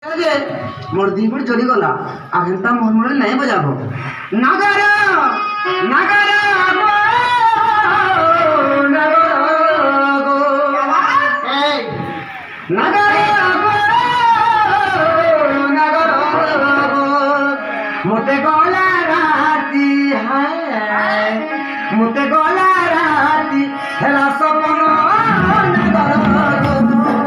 मोर दीपुर चली गला आ हेंता मोर मोरे नहीं बजाबो नागर नागर गो नागर गो ए नागर गो नागर गो मोते गला राती है मोते गला राती हेला सपन नागर गो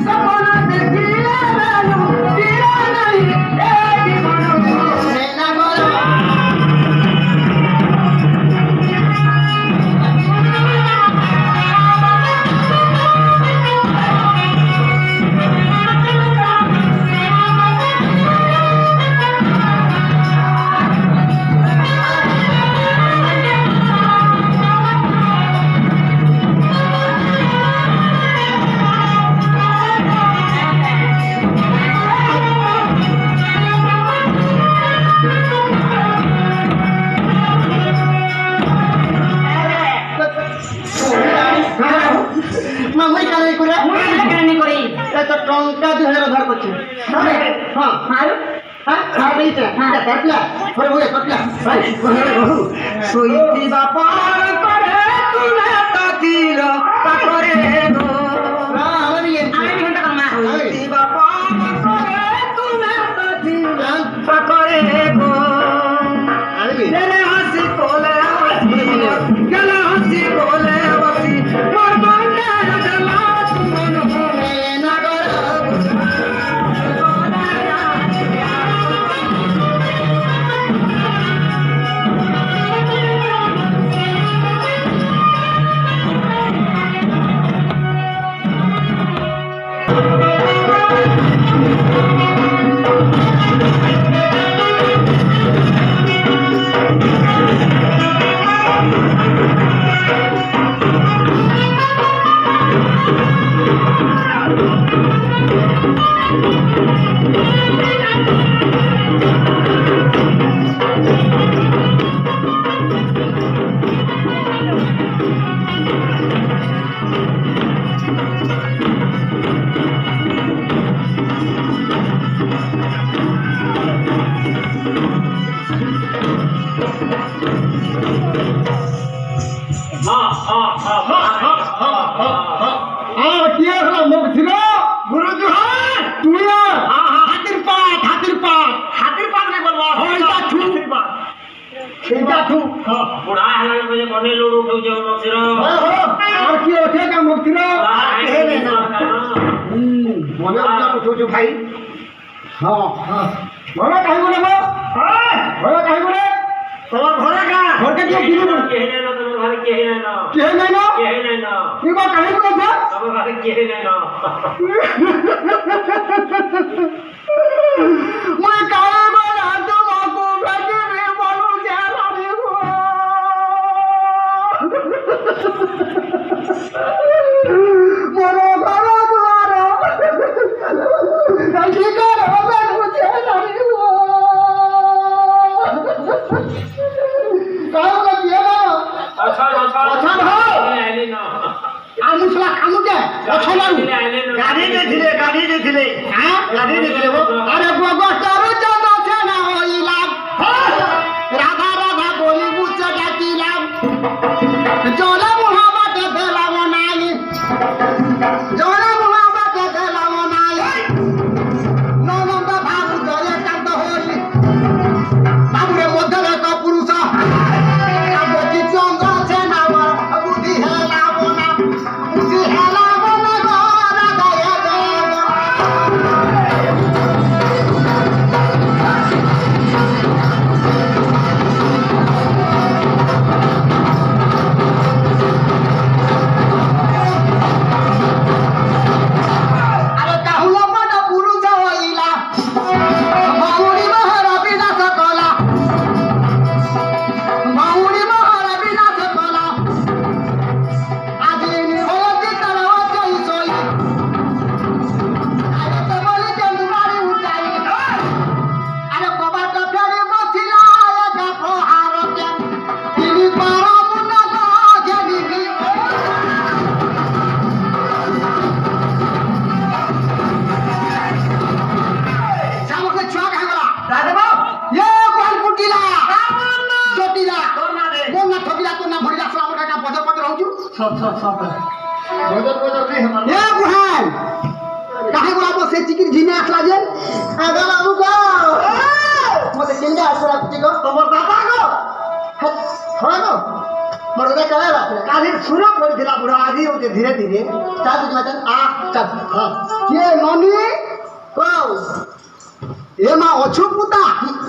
सपन देखिले टंका 2000 उधार करछे हां हां हां बेटा हां पटला थोड़े होए पटला भाई सोईती बापार करे तुले तातिल पाकरे गो हां ये घंटा कमा सोईती बापार करे तुले तातिल पाकरे गो तेरे हंसी कोले गला हंसी कोले बसी मोर बंदे जला मन होए ना भाई हाँ हाँ भरा कहीं बोले वो भरा कहीं बोले तुम्हार भरा का घर के क्यों गिरी बोले केहे ना तुम्हार घर केहे ना केहे ना ये बात कहीं बोले था तुम्हार घर केहे ना मैं कहाँ बोला तुम आपको बैठे नहीं बोलूं क्या रानी वो मोरो घरा तुम्हारा जल्दी करो मैं मुझे नहीं वो कहाँ लग गया अच्छा ना आमुसला कामु क्या अच्छा ना गाड़ी दे दिले हाँ गाड़ी दे दिले वो अरे गोगो तारो जाता थे ना वो इलाम राधा राधा बोली मुझसे जाती इलाम जोला मुहाबत देला वो नाई जोला मुहाबत देला वो नाई नौनंदा बाबू जोले कांत होली बाबू रे मध्यले तो पुरुष अब की चंगा छे ना वो बुद्धि है ना वो ना बुद्धि है ना वो ना गो राधा ये ये बुहान काहे को आप से चिकिर झिने आखला जे आगा बाबू को मते केंगे आसरा को तमर दादा को হয় গো মরদা কালে কালি সুরা করে দিলা বুড়া আদি ওতে ধীরে ধীরে চা দিছ মাতা চা হ্যাঁ কে ননি কও এ মা অছু পুতা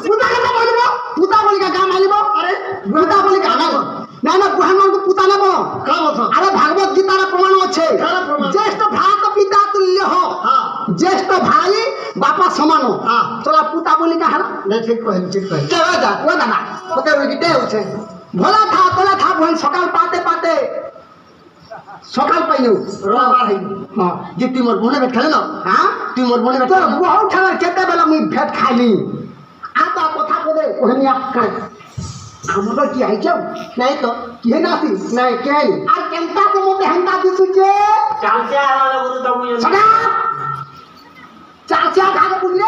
পুতা কথা বলবো পুতা বলি গা মালিব আরে পুতা বলি গা না না না বুহান কো পুতা নেব কাম আছে আরে ভাগবত গীতার প্রমাণ আছে জ্যেষ্ঠ ভ্রাত পিতা তুল্য হ জ্যেষ্ঠ ভাই বাপা সমান তোরা পুতা বলি গা হারা না ঠিক কই কে যা ও না না ওকে ওই গিতে আছে ভোলা থা ভোন সকাল পাতে সকাল পাইও রবার হই হ্যাঁ যে তুই মোর বনে ভেট খালে না হ্যাঁ তুই মোর বনে ভেট বহু খানা কেতে বেলা মুই ভেট খাইলি আতা কথা বলে ওহনি আকা আমরা কি আইছো নাই তো কি নাসি নাই কে আর কেনটা কো মতে হান্তা দিছু যে চালসা আলা গুরু তমু সদা চালসা কাকে বুঝলে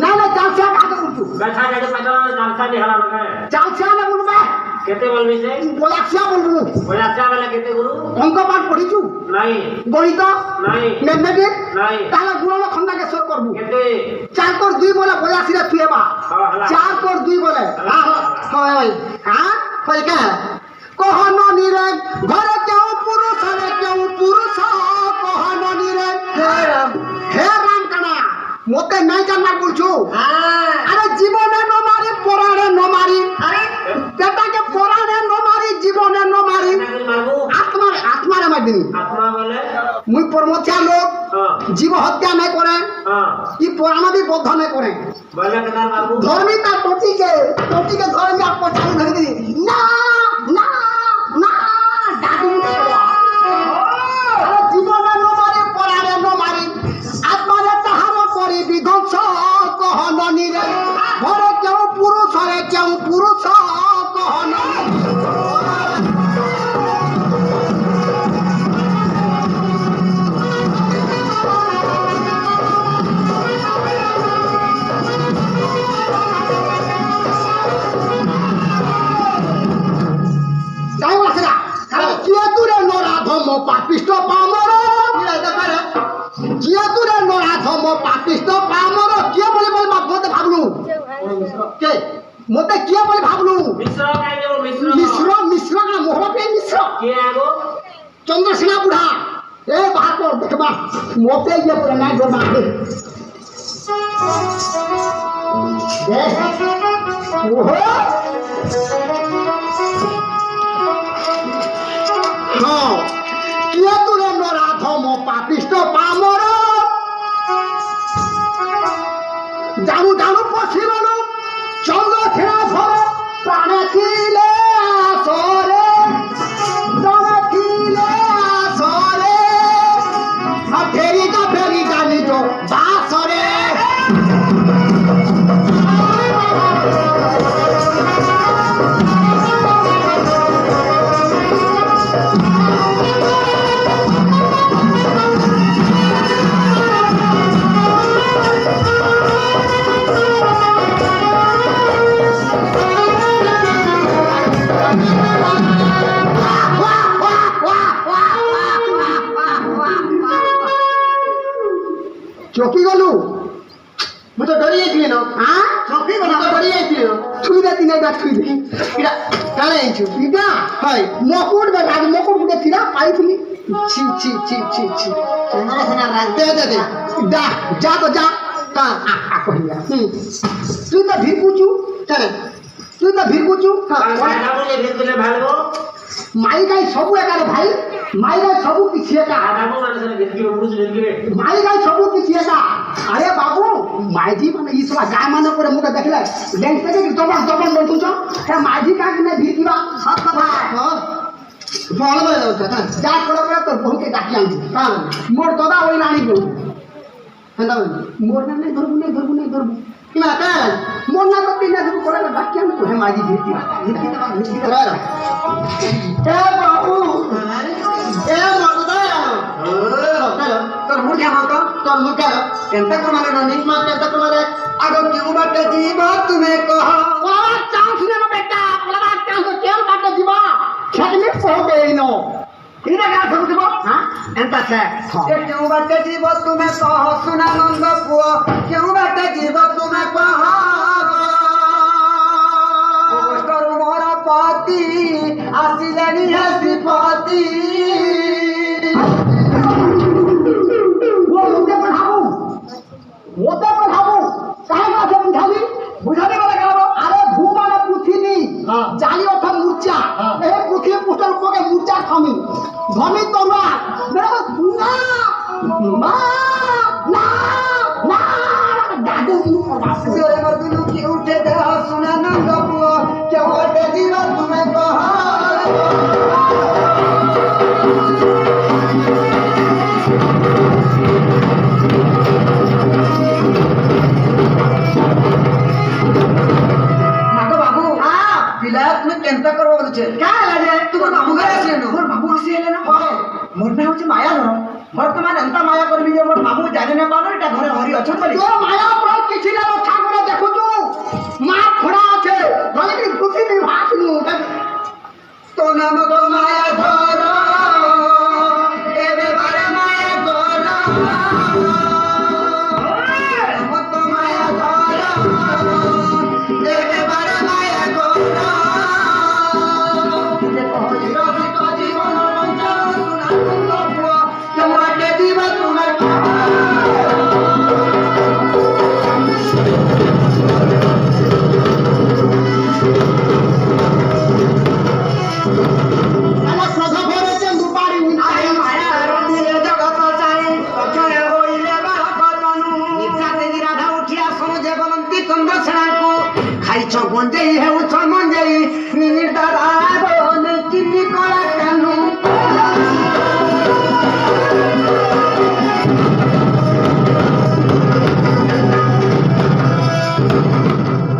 না না চালসা কাকে বুঝু গাছা গাছে পাতলা চালসা দেখালা লাগে চালসা না বুঝবা কেতে বলবি সে বলাছিয়া বলবো বলাছিয়া বলে কেতে গুরু অঙ্ক পাঠ পড়িছু নাই গণিত নাই ম্যাথমেটিক্স নাই তাহলে গুণন খন্ডাকে সর করব কেতে 4 কোর 2 বলে 82 রে থুয়েবা 4 কোর 2 বলে হয় হ্যাঁ কই কা কহন নিরে ঘরে কেউ পুরুষ রে কেউ পুরুষ কহন নিরে হে রাম কানা মতে নাই জানার বলছো আরে জীবনে ন মারি পরাণে ন মারি আরে বেটাকে পরাণে ন মারি জীবনে ন মারি আত্মার আমার দিন আত্মা বলে মুই পরমথিয়া লোক জীব হত্যা নাই করে কি পরাণ বি বদ্ধ নাই করে বলে কেনা বাবু ধর্মী তার টটিকে ধর্মী আর পছন্দ ধরে দি না না না ডাকু আরে জীবনে ন মারি পরাণে ন মারি আত্মারে তাহার করি বিধ্বংস কহন নিরে ঘরে কেউ পুরুষ রে কেউ পুরুষ কহন পাপিষ্ট পামর জিয়াতুরে নরাধম পাপিষ্ট পামর কিয়ে বলি বল মতে ভাবলু কে মতে কিয়ে বলি ভাবলু মিশ্র না মোহর পে মিশ্র কে আগো চন্দ্রসেনা বুড়া এ বাহাদুর দেখবা মতে ইয়ে পুরা নাই গো মাকে দেখ ওহো হ্যাঁ কিয়ে তুরে নরাধম পাপিষ্ট পামর জানু পশিরল চন্দ্র ছেড়া ধর প্রাণে ছিলে আসরে প্রাণে ছিলে আসরে ফেরি জানি তো বাসরে চকি গলু মু তো ডরি যাইছিলি না হ্যাঁ চকি গলু তো ডরি যাইছিলি ছুই দে তিনে দা ছুই দে ইডা কালে আইছো ইডা হাই মকুট বে আজ মকুট গুটে থিলা পাইছিলি ছি চন্দ্র সেনা রাজ দে দা যা তো যা তা কহিলা তুই তো ভিড়কুচু চলে তুই তো ভিড়কুচু না বলে ভিড়লে ভালবো মাই গাই সবু একারে ভাই মাই গাই সবু কিছু একা আদাবো মানে ভিড়কিবে বুঝলি ভিড়কিবে মাই গাই সবু কিছু একা আরে বাবু মাইজি মানে ইসলা গায় মানে করে মুকে দেখলে লেন্স থেকে দবন বলতুছ হে মাইজি কাকে না ভিড়কিবা সব কথা হ্যাঁ বল বল যা করে তোর বহুকে ডাকি আনছি কারণ মোর দাদা ওই রানী গো হ্যাঁ মোর না ধরবু কিনা কাল মোর না তো তিনা ধরবু করে ডাকি আনছি হে মাইজি ভিড়কিবা এ বাবু এ মরদা তোর মুখে মাতো তোর মুখে কেনতা করে মানে ননি মা কেনতা করে মানে আগো কিউ বাटे जीवा तुम्हें कहा ओला चांस ने बेटा ओला चांस केम बाटे जीवा खेत में सो गई नो इने का আছে কেউ বাটে জীব তুমি কহ শুনা নন্দ পুଅ কেউ বাটে জীব তুমি কহ মোর পতি আসিলেনি হাসিপতি ওতে পড়াবো কাহে কাছে বুঝাবি বুঝাবি বলে কেন আরে ভূ মানে পুথিনি জালি অর্থ মূর্ছা এই পুথি পুস্তক উপকে মূর্ছা থামি ধমি তোমরা মেরে না মা না না দাদু জোরে মর্দুলু কি উঠে দেহ শুনে নন্দ পুଅ কেউ ওটে দিবা তুমি কহ কেনতা করব বলছে কাই লাগে তোমার মামু ঘরে আসলে না মোর মামু আসি এলে না মোর না হচ্ছে মায়া ধর বর্তমান এন্তা মায়া করবি যে মোর মামু জানে না পানো এটা ঘরে হরি অছন বলি তোর মায়া পর কিছু না ঠাকুর দেখু তু মা খড়া আছে বলে কি খুশি নি ভাসনু তো নাম তো মায়া ধর এবে বারে মায়া ধর মত মায়া ধর এবে বারে মায়া ধর মঞ্জেই হেউছ মঞ্জেই নির দাদা বোন চিনি কলা কানু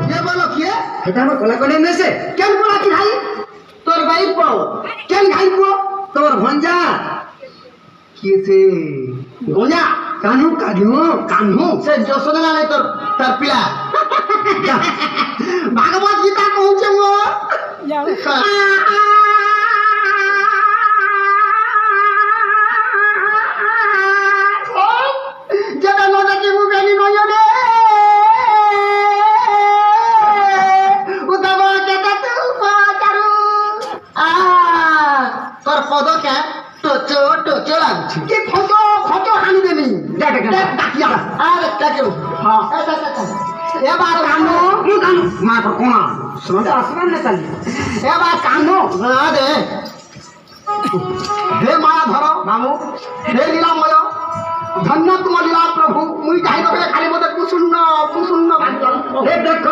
কে বলো কে এটা আমার কলা কলে নেছে কেন বলা কি ভাই তোর ভাই পাও কেন ভাই পাও তোর ভঞ্জা কিছে ভঞ্জা কানু কানু কানু সে যশোদা না তোর তার পিলা ভাগবত গীতা কହୁছে মো যেটা ন দেখি মু বেনি নয়নে উদব কেটা তু পাচারু তোর পদ কে টোচো টোচো লাগুছি কি ফটো ফটো হানি দেনি ডাকিয়া আরে ডাকিও হ্যাঁ এবার কানো কানো মা কোনা শুনতে আসমান না চালি এবার কানো না দে হে মায়া ধর মামু হে লীলাময় ধন্য তোমার লীলা প্রভু মুই যাই রবে খালি মতে কুসুন্ন হে দেখ